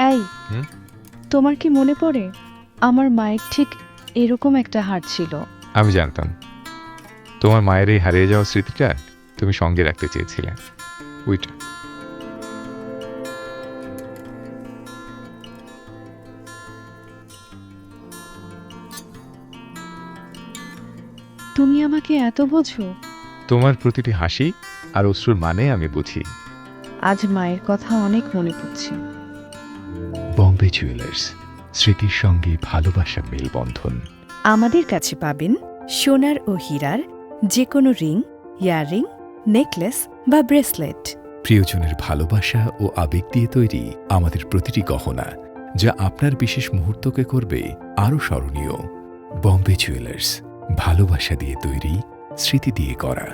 এই, হুম? তোমার কি মনে পড়ে আমার মায়ের ঠিক এরকম একটা হার ছিল? আমি জানতাম তোমার মায়ের এই হারিয়ে যাওয়া স্মৃতিটা তুমি সঙ্গে রাখতে চেয়েছিলে। ওইটা তুমি আমাকে এত বোঝো। তোমার প্রতিটি হাসি আর অশ্রুর মানে আমি বুঝি। আজ মায়ের কথা অনেক মনে পড়ছে। বম্বে জুয়েলার্স, স্মৃতির সঙ্গে ভালোবাসার মেলবন্ধন। আমাদের কাছে পাবেন সোনার ও হীরার যে কোনো রিং, ইয়াররিং, নেকলেস বা ব্রেসলেট। প্রিয়জনের ভালোবাসা ও আবেগ দিয়ে তৈরি আমাদের প্রতিটি গহনা, যা আপনার বিশেষ মুহূর্তকে করবে আরও স্মরণীয়। বম্বে জুয়েলার্স, ভালোবাসা দিয়ে তৈরি, স্মৃতি দিয়ে করা।